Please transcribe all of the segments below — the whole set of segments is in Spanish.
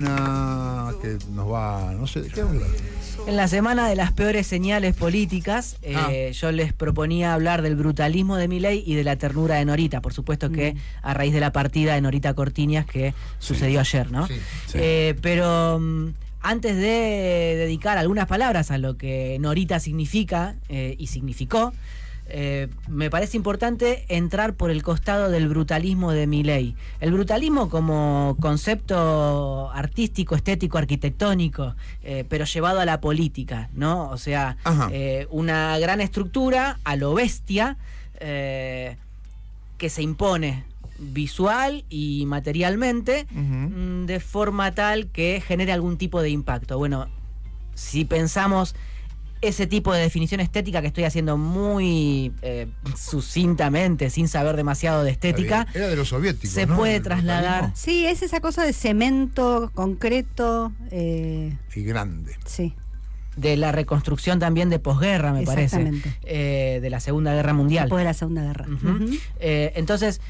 Que nos va, no sé, ¿de qué hablar? En la semana de las peores señales políticas, yo les proponía hablar del brutalismo de Milei y de la ternura de Norita, por supuesto que a raíz de la partida de Norita Cortiñas que sucedió ayer, ¿no? Sí. Pero antes de dedicar algunas palabras a lo que Norita significa y significó, me parece importante entrar por el costado del brutalismo de Milei. El brutalismo como concepto artístico, estético, arquitectónico, pero llevado a la política, ¿no? O sea, una gran estructura a lo bestia que se impone visual y materialmente de forma tal que genere algún tipo de impacto. Bueno, si pensamos ese tipo de definición estética que estoy haciendo muy sucintamente, sin saber demasiado de estética. Era de los soviéticos, se ¿no? puede trasladar. Sí, es esa cosa de cemento, concreto. Y grande. Sí. De la reconstrucción también de posguerra, me parece. De la Segunda Guerra Mundial. Después de la Segunda Guerra. Entonces,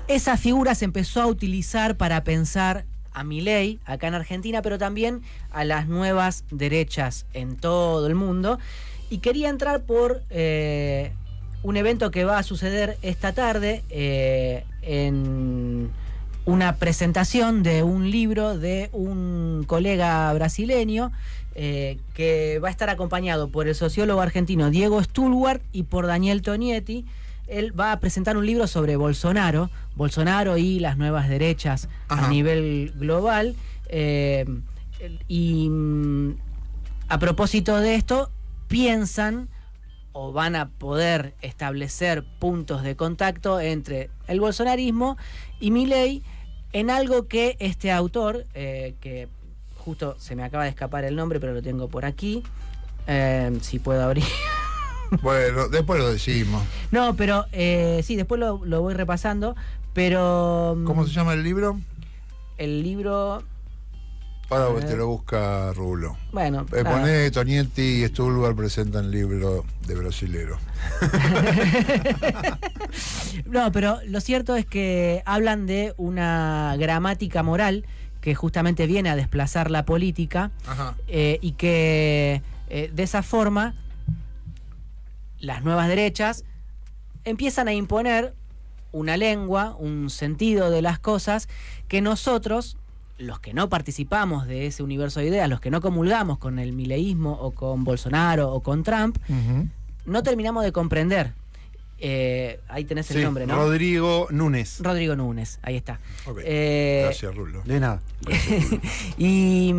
esa figura se empezó a utilizar para pensar a Milei acá en Argentina, pero también a las nuevas derechas en todo el mundo. Y quería entrar por un evento que va a suceder esta tarde en una presentación de un libro de un colega brasileño que va a estar acompañado por el sociólogo argentino Diego Stulwart y por Daniel Tonietti. Él va a presentar un libro sobre Bolsonaro y las nuevas derechas a nivel global. Y a propósito de esto, piensan o van a poder establecer puntos de contacto entre el bolsonarismo y Milei en algo que este autor, que justo se me acaba de escapar el nombre, pero lo tengo por aquí, si puedo abrir... Bueno, después lo decimos. No, pero sí, después lo voy repasando, pero... ¿Cómo se llama el libro? El libro... Ahora te lo busca Rulo. Bueno, poné Tonietti y Stulwart presentan libro de brasilero. No, pero lo cierto es que hablan de una gramática moral que justamente viene a desplazar la política y que de esa forma las nuevas derechas empiezan a imponer una lengua, un sentido de las cosas que nosotros, los que no participamos de ese universo de ideas, los que no comulgamos con el mileísmo o con Bolsonaro o con Trump, no terminamos de comprender. Ahí tenés el nombre, ¿no? Rodrigo Núñez. Rodrigo Núñez, ahí está. Gracias, Rulo. De nada. Y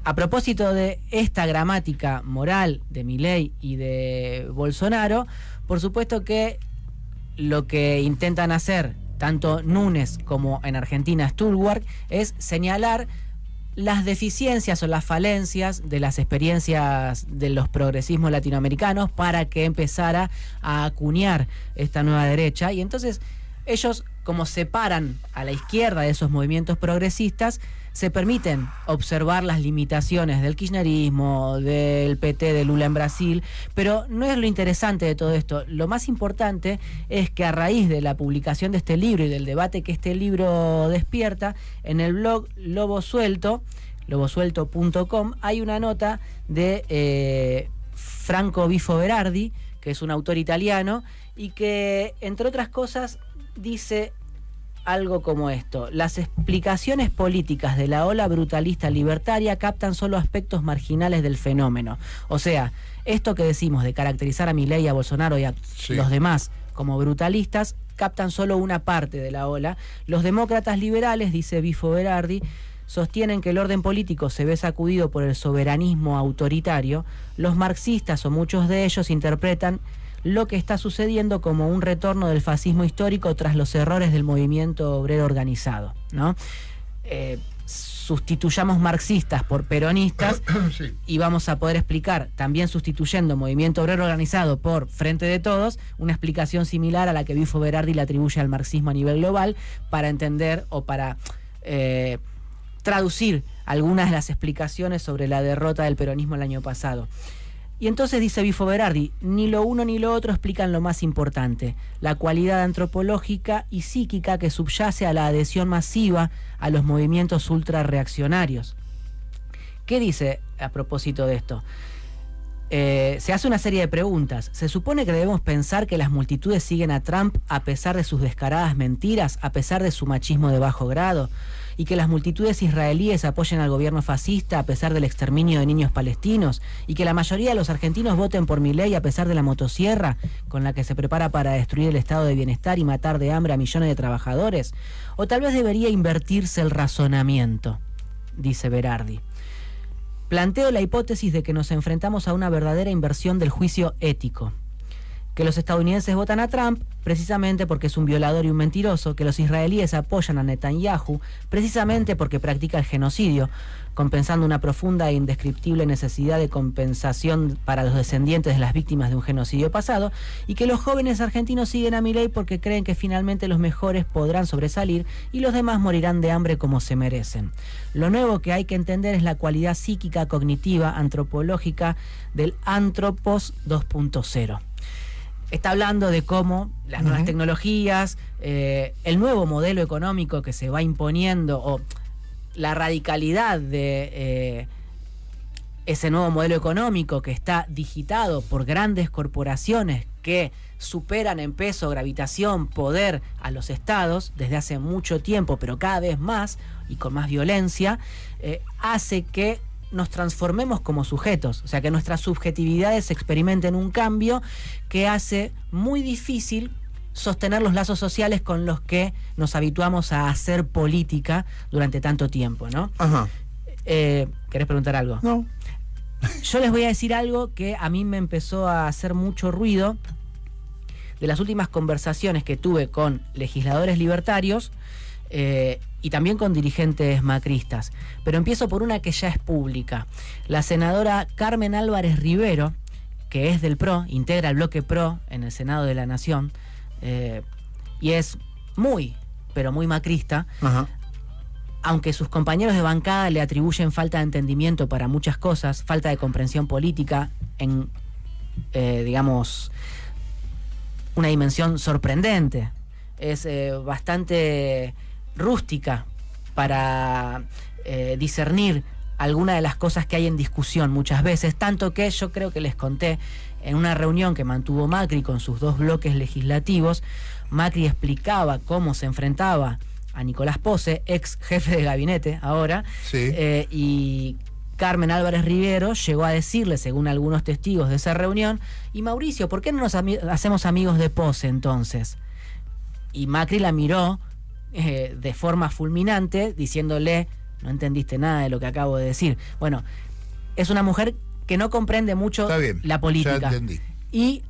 a propósito de esta gramática moral de Milei y de Bolsonaro, por supuesto que lo que intentan hacer tanto Núñez como en Argentina Stulwart es señalar las deficiencias o las falencias de las experiencias de los progresismos latinoamericanos para que empezara a acuñar esta nueva derecha. Y entonces ellos, como separan a la izquierda de esos movimientos progresistas, se permiten observar las limitaciones del kirchnerismo, del PT, de Lula en Brasil, pero no es lo interesante de todo esto. Lo más importante es que a raíz de la publicación de este libro y del debate que este libro despierta, en el blog lobosuelto.com hay una nota de Franco Bifo Berardi, que es un autor italiano, y que, entre otras cosas, dice algo como esto: las explicaciones políticas de la ola brutalista libertaria captan solo aspectos marginales del fenómeno. O sea, esto que decimos de caracterizar a Milei, a Bolsonaro y a los demás como brutalistas, captan solo una parte de la ola. Los demócratas liberales, dice Bifo Berardi, sostienen que el orden político se ve sacudido por el soberanismo autoritario. Los marxistas, o muchos de ellos, interpretan lo que está sucediendo como un retorno del fascismo histórico tras los errores del movimiento obrero organizado, ¿no? Sustituyamos marxistas por peronistas y vamos a poder explicar, también sustituyendo movimiento obrero organizado por Frente de Todos, una explicación similar a la que Bifo Berardi le atribuye al marxismo a nivel global, para entender o para traducir algunas de las explicaciones sobre la derrota del peronismo el año pasado. Y entonces dice Bifo Berardi, ni lo uno ni lo otro explican lo más importante, la cualidad antropológica y psíquica que subyace a la adhesión masiva a los movimientos ultrarreaccionarios. ¿Qué dice a propósito de esto? Se hace una serie de preguntas. ¿Se supone que debemos pensar que las multitudes siguen a Trump a pesar de sus descaradas mentiras, a pesar de su machismo de bajo grado? ¿Y que las multitudes israelíes apoyen al gobierno fascista a pesar del exterminio de niños palestinos? ¿Y que la mayoría de los argentinos voten por Milei a pesar de la motosierra con la que se prepara para destruir el estado de bienestar y matar de hambre a millones de trabajadores? ¿O tal vez debería invertirse el razonamiento?, dice Berardi. Planteo la hipótesis de que nos enfrentamos a una verdadera inversión del juicio ético. Que los estadounidenses votan a Trump precisamente porque es un violador y un mentiroso, que los israelíes apoyan a Netanyahu precisamente porque practica el genocidio, compensando una profunda e indescriptible necesidad de compensación para los descendientes de las víctimas de un genocidio pasado, y que los jóvenes argentinos siguen a Milei porque creen que finalmente los mejores podrán sobresalir y los demás morirán de hambre como se merecen. Lo nuevo que hay que entender es la cualidad psíquica, cognitiva, antropológica del Antropos 2.0. Está hablando de cómo las nuevas tecnologías, el nuevo modelo económico que se va imponiendo, o la radicalidad de ese nuevo modelo económico que está digitado por grandes corporaciones que superan en peso, gravitación, poder a los estados desde hace mucho tiempo, pero cada vez más y con más violencia, hace que nos transformemos como sujetos, o sea, que nuestras subjetividades experimenten un cambio que hace muy difícil sostener los lazos sociales con los que nos habituamos a hacer política durante tanto tiempo, ¿no? Ajá. ¿Querés preguntar algo? No. Yo les voy a decir algo que a mí me empezó a hacer mucho ruido de las últimas conversaciones que tuve con legisladores libertarios y también con dirigentes macristas. Pero empiezo por una que ya es pública. La senadora Carmen Álvarez Rivero, que es del PRO, integra el bloque PRO en el Senado de la Nación, y es muy, pero muy macrista. Ajá. Aunque sus compañeros de bancada le atribuyen falta de entendimiento para muchas cosas, falta de comprensión política en, digamos, una dimensión sorprendente. Es bastante rústica para discernir alguna de las cosas que hay en discusión muchas veces, tanto que yo creo que les conté en una reunión que mantuvo Macri con sus dos bloques legislativos. Macri explicaba cómo se enfrentaba a Nicolás Pose, ex jefe de gabinete ahora, Sí. Y Carmen Álvarez Rivero llegó a decirle, según algunos testigos de esa reunión, y Mauricio, ¿por qué no nos hacemos amigos de Pose entonces? Y Macri la miró de forma fulminante, diciéndole, no entendiste nada de lo que acabo de decir. Bueno, es una mujer que no comprende mucho Está bien, la política. ya entendí. Y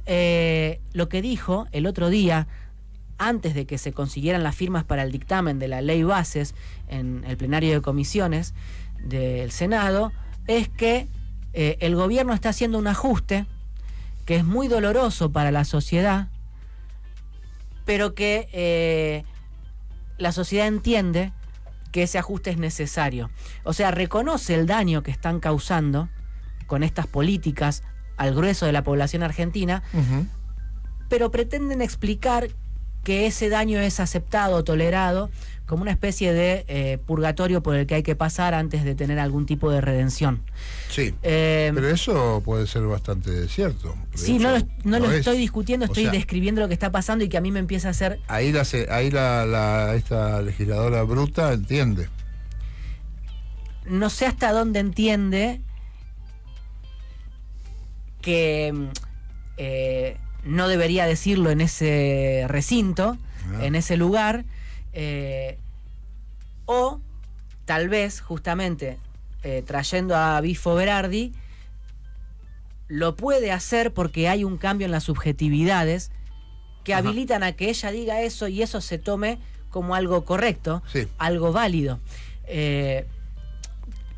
lo que dijo el otro día, antes de que se consiguieran las firmas para el dictamen de la ley bases en el plenario de comisiones del Senado, es que el gobierno está haciendo un ajuste que es muy doloroso para la sociedad, pero que la sociedad entiende que ese ajuste es necesario. O sea, reconoce el daño que están causando con estas políticas al grueso de la población argentina, pero pretenden explicar que ese daño es aceptado, tolerado, como una especie de purgatorio por el que hay que pasar antes de tener algún tipo de redención. Sí, pero eso puede ser bastante cierto. Sí, hecho, no lo es. estoy discutiendo, estoy describiendo lo que está pasando y que a mí me empieza a hacer... Ahí esta legisladora bruta entiende. No sé hasta dónde entiende que no debería decirlo en ese recinto, en ese lugar, o tal vez justamente trayendo a Bifo Berardi lo puede hacer porque hay un cambio en las subjetividades que habilitan a que ella diga eso y eso se tome como algo correcto, Sí. algo válido.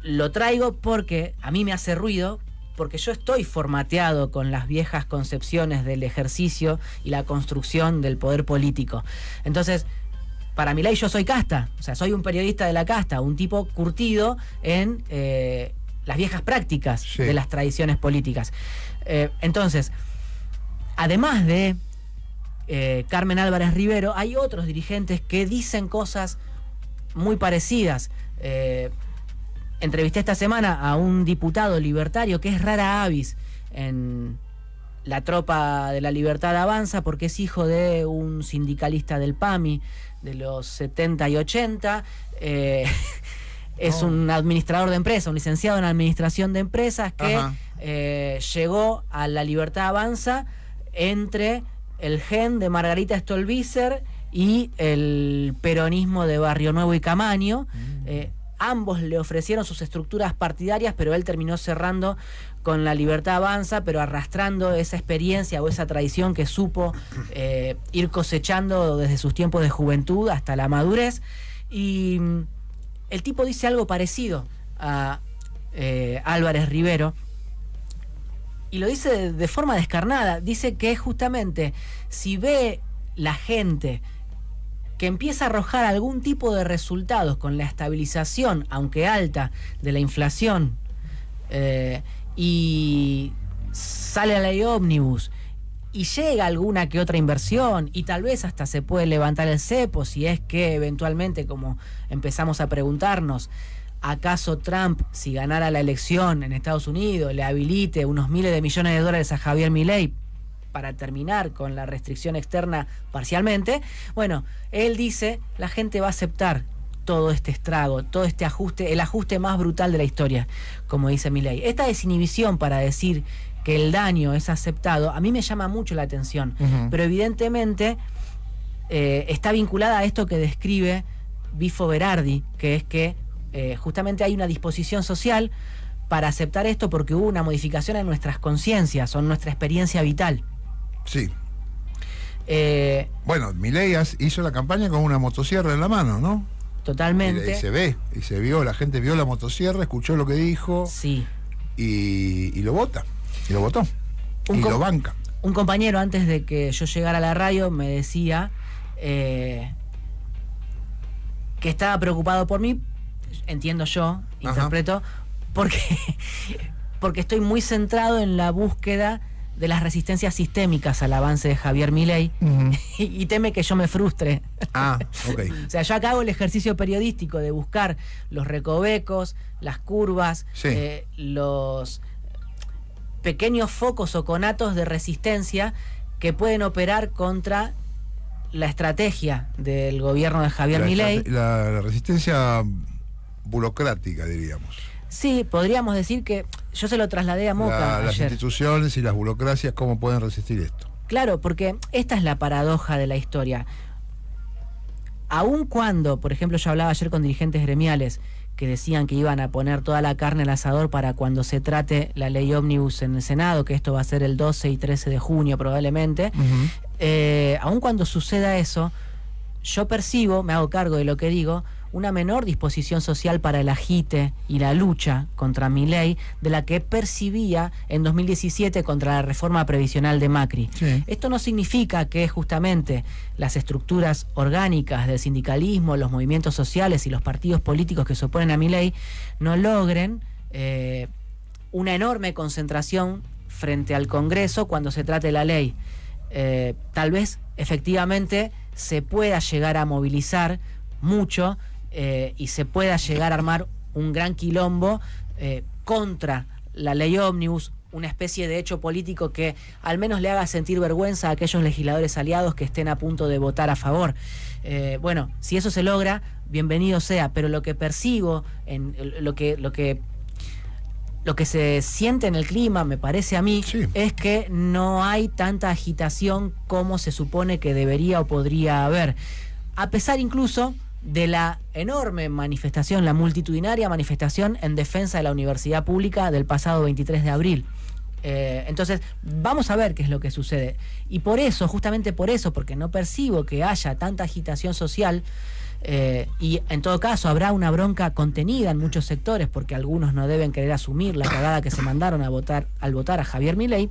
Lo traigo porque a mí me hace ruido, porque yo estoy formateado con las viejas concepciones del ejercicio y la construcción del poder político. Entonces, para Milei yo soy casta, o sea, soy un periodista de la casta, un tipo curtido en las viejas prácticas Sí. de las tradiciones políticas. Entonces, además de Carmen Álvarez Rivero, hay otros dirigentes que dicen cosas muy parecidas. Entrevisté esta semana a un diputado libertario que es rara avis en la Tropa de la Libertad Avanza, porque es hijo de un sindicalista del PAMI de los 70 y 80. Es un administrador de empresas, un licenciado en administración de empresas que llegó a la Libertad Avanza entre el gen de Margarita Stolbizer y el peronismo de Barrio Nuevo y Camaño. Ambos le ofrecieron sus estructuras partidarias, pero él terminó cerrando con la Libertad Avanza, pero arrastrando esa experiencia o esa tradición que supo ir cosechando desde sus tiempos de juventud hasta la madurez. Y el tipo dice algo parecido a Álvarez Rivero, y lo dice de forma descarnada. Dice que justamente si ve la gente que empieza a arrojar algún tipo de resultados con la estabilización, aunque alta, de la inflación, y sale a la ley ómnibus y llega alguna que otra inversión, y tal vez hasta se puede levantar el cepo si es que eventualmente, como empezamos a preguntarnos, ¿acaso Trump, si ganara la elección en Estados Unidos, le habilite unos miles de millones de dólares a Javier Milei para terminar con la restricción externa parcialmente? Bueno, él dice, la gente va a aceptar todo este estrago, todo este ajuste, el ajuste más brutal de la historia, como dice Milei. Esta desinhibición para decir que el daño es aceptado, a mí me llama mucho la atención, pero evidentemente está vinculada a esto que describe Bifo Berardi, que es que justamente hay una disposición social para aceptar esto porque hubo una modificación en nuestras conciencias o en nuestra experiencia vital. Sí. Bueno, Milei hizo la campaña con una motosierra en la mano, ¿no? Totalmente. Y se vio, la gente vio la motosierra, escuchó lo que dijo. Sí. Y lo vota. Y lo votó. Y lo banca. Un compañero, antes de que yo llegara a la radio, me decía que estaba preocupado por mí. Entiendo yo, interpreto, porque estoy muy centrado en la búsqueda de las resistencias sistémicas al avance de Javier Milei, y teme que yo me frustre. Ok. O sea, yo acá hago el ejercicio periodístico de buscar los recovecos, las curvas, los pequeños focos o conatos de resistencia que pueden operar contra la estrategia del gobierno de Javier Milei. La resistencia burocrática, diríamos. Sí, podríamos decir que yo se lo trasladé a Moca Las ayer. instituciones y las burocracias, ¿cómo pueden resistir esto? Claro, porque esta es la paradoja de la historia. Aun cuando, por ejemplo, yo hablaba ayer con dirigentes gremiales que decían que iban a poner toda la carne al asador para cuando se trate la ley ómnibus en el Senado, que esto va a ser el 12 y 13 de junio probablemente, aun cuando suceda eso, yo percibo, me hago cargo de lo que digo, una menor disposición social para el agite y la lucha contra Milei de la que percibía en 2017 contra la reforma previsional de Macri. Sí. Esto no significa que justamente las estructuras orgánicas del sindicalismo, los movimientos sociales y los partidos políticos que se oponen a Milei no logren una enorme concentración frente al Congreso cuando se trate la ley. Tal vez efectivamente se pueda llegar a movilizar mucho y se pueda llegar a armar un gran quilombo contra la ley ómnibus, una especie de hecho político que al menos le haga sentir vergüenza a aquellos legisladores aliados que estén a punto de votar a favor. Bueno, si eso se logra, bienvenido sea, pero lo que percibo, en lo que se siente en el clima, me parece a mí, es que no hay tanta agitación como se supone que debería o podría haber, a pesar incluso de la enorme manifestación, la multitudinaria manifestación en defensa de la universidad pública del pasado 23 de abril. Entonces, vamos a ver qué es lo que sucede. Y por eso, justamente por eso, porque no percibo que haya tanta agitación social, y en todo caso habrá una bronca contenida en muchos sectores, porque algunos no deben querer asumir la cagada que se mandaron al votar a Javier Milei,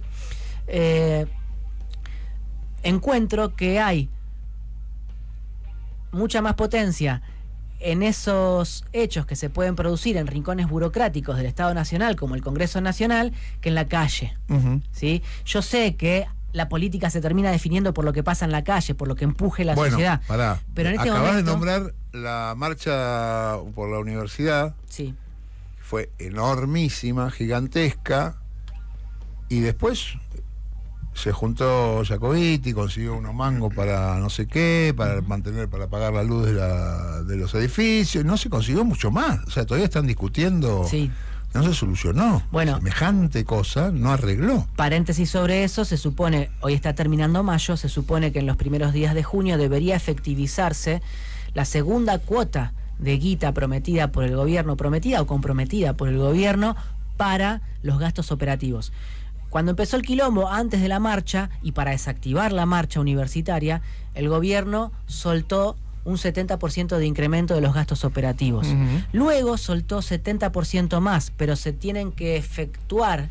encuentro que hay mucha más potencia en esos hechos que se pueden producir en rincones burocráticos del Estado Nacional, como el Congreso Nacional, que en la calle. ¿Sí? Yo sé que la política se termina definiendo por lo que pasa en la calle, por lo que empuje la sociedad. Pará. Pero en este acabás momento, de nombrar la marcha por la universidad. Sí. Fue enormísima, gigantesca, y después se juntó Jacobiti, consiguió unos mangos para no sé qué, para pagar la luz de los edificios, no se consiguió mucho más. O sea, todavía están discutiendo. Sí. No se solucionó. Bueno, semejante cosa no arregló. Paréntesis sobre eso, se supone, hoy está terminando mayo, se supone que en los primeros días de junio debería efectivizarse la segunda cuota de guita prometida por el gobierno, prometida o comprometida por el gobierno para los gastos operativos. Cuando empezó el quilombo antes de la marcha y para desactivar la marcha universitaria, el gobierno soltó un 70% de incremento de los gastos operativos. Luego soltó 70% más, pero se tienen que efectuar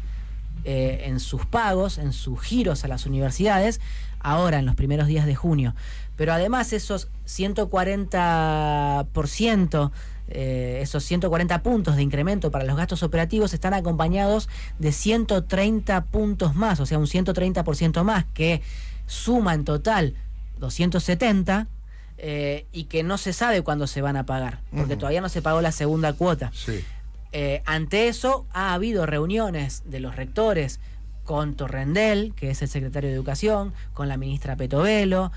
en sus pagos, en sus giros a las universidades, ahora en los primeros días de junio. Pero además esos 140%, esos 140 puntos de incremento para los gastos operativos están acompañados de 130 puntos más, o sea, un 130% más, que suma en total 270, y que no se sabe cuándo se van a pagar, porque todavía no se pagó la segunda cuota. Sí. Ante eso ha habido reuniones de los rectores con Torrendel, que es el secretario de Educación, con la ministra Petovelo,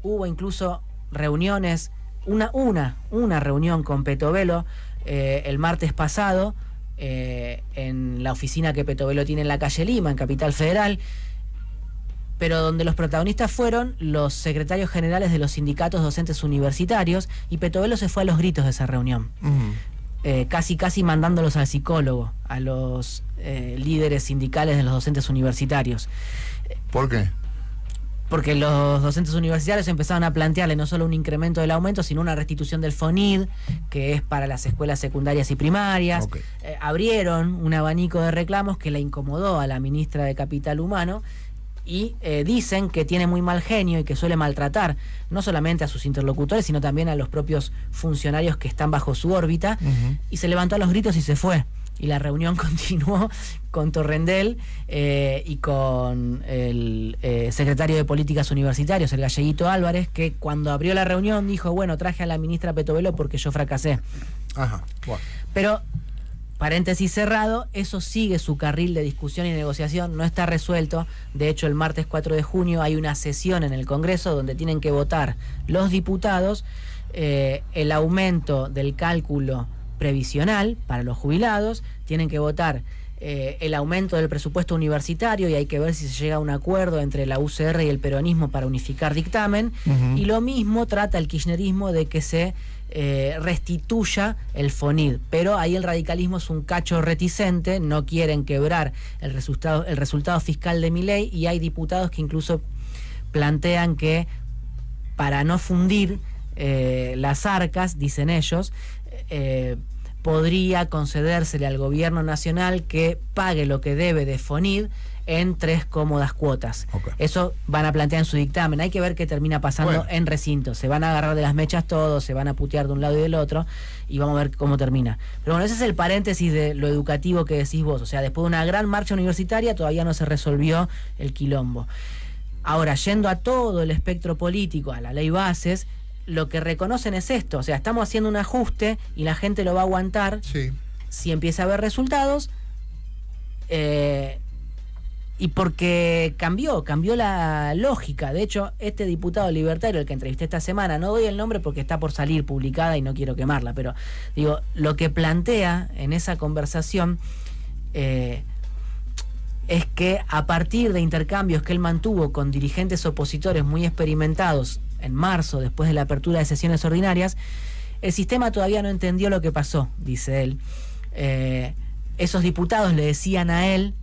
hubo incluso reuniones, una reunión con Petovelo el martes pasado en la oficina que Petovelo tiene en la calle Lima, en Capital Federal, pero donde los protagonistas fueron los secretarios generales de los sindicatos docentes universitarios, y Petovelo se fue a los gritos de esa reunión. Casi mandándolos al psicólogo, a los líderes sindicales de los docentes universitarios. ¿Por qué? Porque los docentes universitarios empezaron a plantearle no solo un incremento del aumento, sino una restitución del FONID, que es para las escuelas secundarias y primarias. Okay. Abrieron un abanico de reclamos que le incomodó a la ministra de Capital Humano, y dicen que tiene muy mal genio y que suele maltratar no solamente a sus interlocutores, sino también a los propios funcionarios que están bajo su órbita, y se levantó a los gritos y se fue. Y la reunión continuó con Torrendel y con el secretario de Políticas Universitarios, el Galleguito Álvarez, que cuando abrió la reunión dijo, bueno, traje a la ministra Petovelo porque yo fracasé. Ajá. Bueno. Pero, paréntesis cerrado, eso sigue su carril de discusión y negociación, no está resuelto. De hecho, el martes 4 de junio hay una sesión en el Congreso donde tienen que votar los diputados el aumento del cálculo previsional para los jubilados, tienen que votar el aumento del presupuesto universitario, y hay que ver si se llega a un acuerdo entre la UCR y el peronismo para unificar dictamen, y lo mismo trata el kirchnerismo de que se restituya el FONID, pero ahí el radicalismo es un cacho reticente, no quieren quebrar el resultado fiscal de Milei, y hay diputados que incluso plantean que para no fundir las arcas, dicen ellos, podría concedérsele al gobierno nacional que pague lo que debe de FONID en 3 cómodas cuotas. Okay. Eso van a plantear en su dictamen. Hay que ver qué termina pasando en recinto. Se van a agarrar de las mechas todos, se van a putear de un lado y del otro, y vamos a ver cómo termina. Pero bueno, ese es el paréntesis de lo educativo que decís vos. O sea, después de una gran marcha universitaria todavía no se resolvió el quilombo. Ahora, yendo a todo el espectro político, a la ley bases, lo que reconocen es esto. O sea, estamos haciendo un ajuste y la gente lo va a aguantar. Sí. Si empieza a haber resultados, y porque cambió la lógica. De hecho, este diputado libertario, el que entrevisté esta semana, no doy el nombre porque está por salir publicada y no quiero quemarla, pero digo, lo que plantea en esa conversación es que a partir de intercambios que él mantuvo con dirigentes opositores muy experimentados en marzo, después de la apertura de sesiones ordinarias, el sistema todavía no entendió lo que pasó, dice él. Esos diputados le decían a él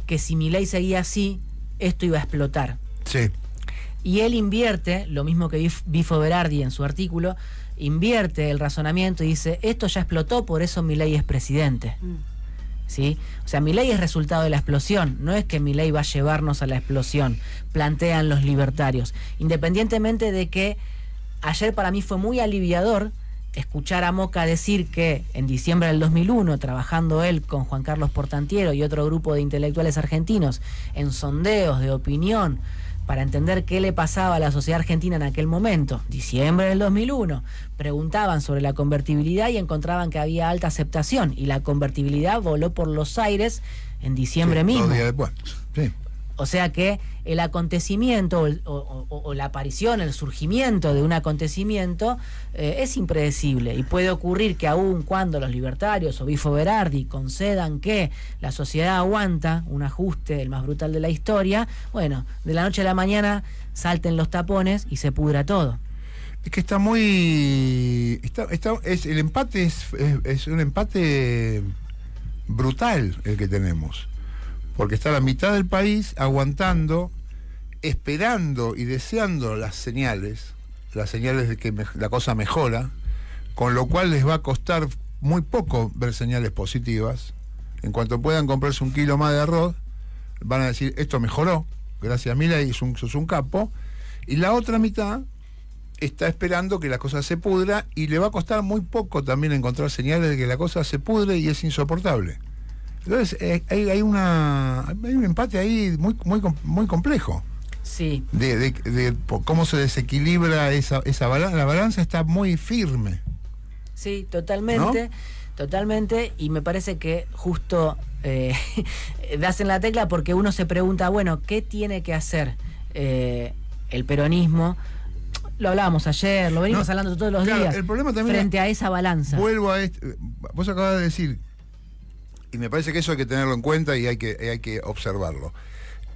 que si Milei seguía así, esto iba a explotar. Sí. Y él invierte, lo mismo que Bifo Berardi en su artículo, invierte el razonamiento y dice, esto ya explotó, por eso Milei es presidente. ¿Sí? O sea, Milei es resultado de la explosión, no es que Milei va a llevarnos a la explosión, plantean los libertarios. Independientemente de que ayer para mí fue muy aliviador escuchar a Moca decir que en diciembre del 2001, trabajando él con Juan Carlos Portantiero y otro grupo de intelectuales argentinos en sondeos de opinión para entender qué le pasaba a la sociedad argentina en aquel momento, diciembre del 2001, preguntaban sobre la convertibilidad y encontraban que había alta aceptación, y la convertibilidad voló por los aires en diciembre mismo. 2 días después. Sí. O sea que el acontecimiento o la aparición, el surgimiento de un acontecimiento es impredecible, y puede ocurrir que aun cuando los libertarios o Bifo Berardi concedan que la sociedad aguanta un ajuste, el más brutal de la historia, bueno, de la noche a la mañana salten los tapones y se pudra todo. Es que está muy... el empate es un empate brutal el que tenemos. Porque está la mitad del país aguantando, esperando y deseando las señales de que la cosa mejora, con lo cual les va a costar muy poco ver señales positivas. En cuanto puedan comprarse un kilo más de arroz, van a decir, esto mejoró, gracias a Milei, sos un capo. Y la otra mitad está esperando que la cosa se pudra, y le va a costar muy poco también encontrar señales de que la cosa se pudre y es insoportable. Entonces hay un empate ahí muy complejo. Sí. De cómo se desequilibra esa balanza. La balanza está muy firme. Sí, totalmente. ¿No? Totalmente, y me parece que justo das en la tecla, porque uno se pregunta, bueno, ¿qué tiene que hacer el peronismo? Lo hablábamos ayer, lo venimos hablando todos los días. El problema también frente a esa balanza. Vuelvo a vos acabas de decir, y me parece que eso hay que tenerlo en cuenta y hay que observarlo.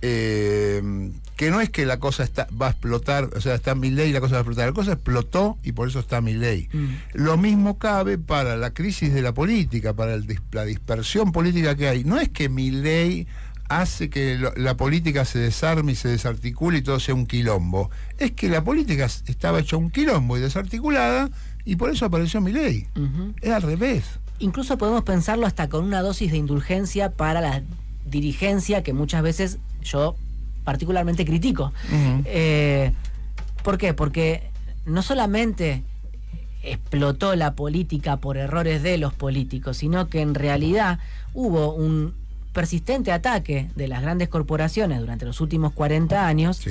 Que no es que la cosa va a explotar, o sea, está Milei y la cosa va a explotar. La cosa explotó y por eso está Milei. Lo mismo cabe para la crisis de la política, para la dispersión política que hay. No es que Milei hace que la política se desarme y se desarticule y todo sea un quilombo. Es que la política estaba hecha un quilombo y desarticulada, y por eso apareció Milei. Es al revés. Incluso podemos pensarlo hasta con una dosis de indulgencia para la dirigencia, que muchas veces yo particularmente critico. ¿Por qué? Porque no solamente explotó la política por errores de los políticos, sino que en realidad hubo un persistente ataque de las grandes corporaciones durante los últimos 40 años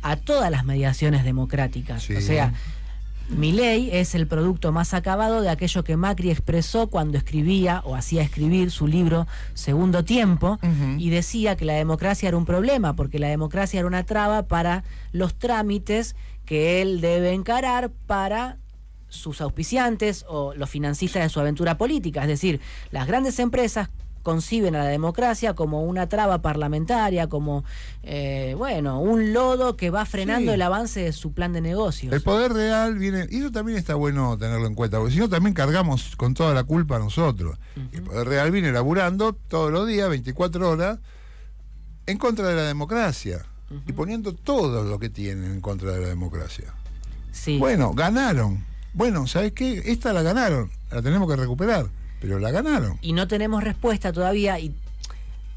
a todas las mediaciones democráticas. O sea, Milei es el producto más acabado de aquello que Macri expresó cuando escribía o hacía escribir su libro Segundo Tiempo, y decía que la democracia era un problema, porque la democracia era una traba para los trámites que él debe encarar para sus auspiciantes o los financistas de su aventura política. Es decir, las grandes empresas conciben a la democracia como una traba parlamentaria, como un lodo que va frenando el avance de su plan de negocios. El poder real viene, y eso también está bueno tenerlo en cuenta, porque si no también cargamos con toda la culpa a nosotros. El poder real viene laburando todos los días, 24 horas, en contra de la democracia, y poniendo todo lo que tienen en contra de la democracia. Bueno, ganaron. Bueno, ¿sabes qué? Esta la ganaron, la tenemos que recuperar. Pero la ganaron. Y no tenemos respuesta todavía, y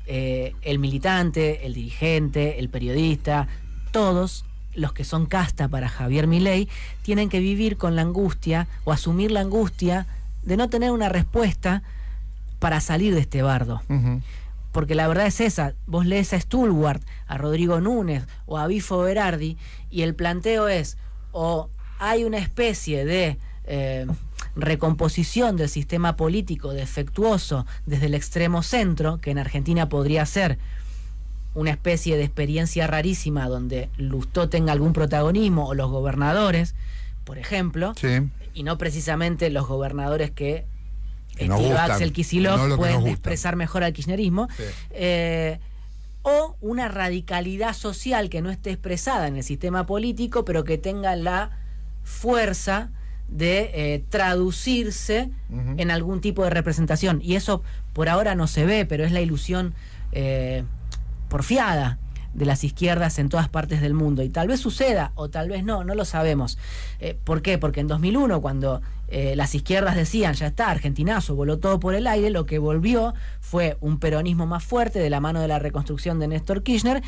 el militante, el dirigente, el periodista, todos los que son casta para Javier Milei, tienen que vivir con la angustia o asumir la angustia de no tener una respuesta para salir de este bardo. Porque la verdad es esa, vos lees a Stulwart, a Rodrigo Núñez o a Bifo Berardi, y el planteo es, o hay una especie de recomposición del sistema político defectuoso desde el extremo centro, que en Argentina podría ser una especie de experiencia rarísima donde Lustó tenga algún protagonismo, o los gobernadores, por ejemplo, y no precisamente los gobernadores que estilo Axel Kicillof pueden expresar mejor al kirchnerismo, o una radicalidad social que no esté expresada en el sistema político, pero que tenga la fuerza de traducirse en algún tipo de representación, y eso por ahora no se ve, pero es la ilusión porfiada de las izquierdas en todas partes del mundo, y tal vez suceda o tal vez no lo sabemos. ¿Por qué? Porque en 2001, cuando las izquierdas decían ya está, argentinazo, voló todo por el aire, lo que volvió fue un peronismo más fuerte de la mano de la reconstrucción de Néstor Kirchner,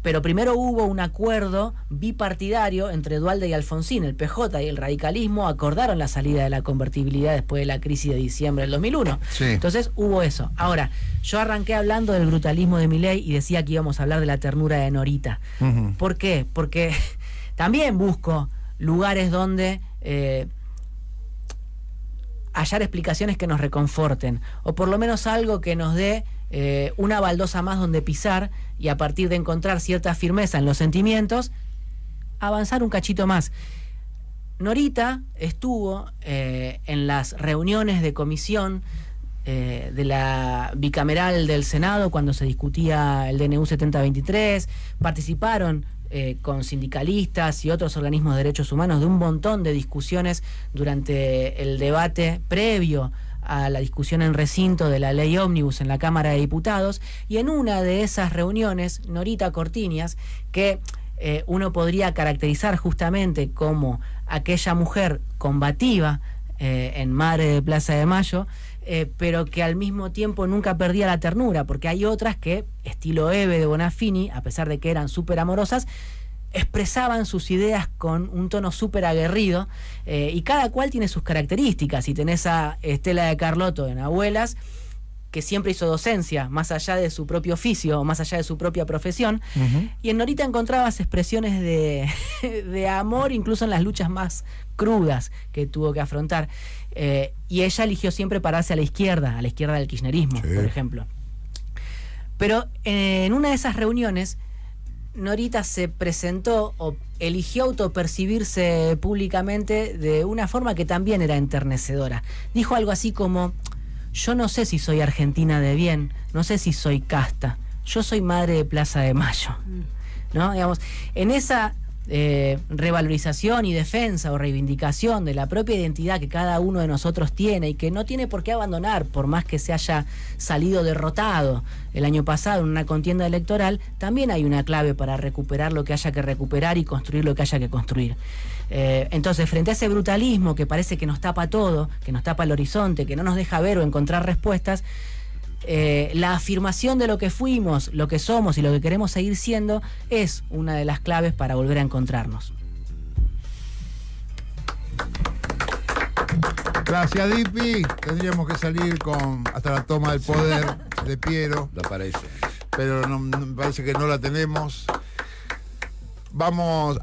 Pero primero hubo un acuerdo bipartidario entre Duhalde y Alfonsín. El PJ y el radicalismo acordaron la salida de la convertibilidad después de la crisis de diciembre del 2001. Sí. Entonces hubo eso. Ahora, yo arranqué hablando del brutalismo de Milei y decía que íbamos a hablar de la ternura de Norita. ¿Por qué? Porque también busco lugares donde hallar explicaciones que nos reconforten, o por lo menos algo que nos dé una baldosa más donde pisar, y a partir de encontrar cierta firmeza en los sentimientos, avanzar un cachito más. Norita estuvo en las reuniones de comisión de la bicameral del Senado cuando se discutía el DNU 7023, participaron con sindicalistas y otros organismos de derechos humanos de un montón de discusiones durante el debate previo a la discusión en recinto de la ley ómnibus en la Cámara de Diputados, y en una de esas reuniones, Norita Cortiñas, que uno podría caracterizar justamente como aquella mujer combativa en Madre de Plaza de Mayo, pero que al mismo tiempo nunca perdía la ternura, porque hay otras que, estilo Eve de Bonafini, a pesar de que eran súper amorosas, expresaban sus ideas con un tono súper aguerrido, y cada cual tiene sus características. Y tenés a Estela de Carlotto en Abuelas, que siempre hizo docencia, más allá de su propio oficio, más allá de su propia profesión, y en Norita encontrabas expresiones de amor, incluso en las luchas más crudas que tuvo que afrontar, y ella eligió siempre pararse a la izquierda del kirchnerismo, por ejemplo. Pero en una de esas reuniones, Norita se presentó o eligió autopercibirse públicamente de una forma que también era enternecedora. Dijo algo así como: yo no sé si soy argentina de bien, no sé si soy casta, yo soy madre de Plaza de Mayo. ¿No? Digamos, en esa revalorización y defensa o reivindicación de la propia identidad que cada uno de nosotros tiene y que no tiene por qué abandonar, por más que se haya salido derrotado el año pasado en una contienda electoral, también hay una clave para recuperar lo que haya que recuperar y construir lo que haya que construir. Entonces, frente a ese brutalismo que parece que nos tapa todo, que nos tapa el horizonte, que no nos deja ver o encontrar respuestas, la afirmación de lo que fuimos, lo que somos y lo que queremos seguir siendo es una de las claves para volver a encontrarnos. Gracias, Dipi. Tendríamos que salir con hasta la toma del poder de Piero. La parece. Pero no, me parece que no la tenemos. Vamos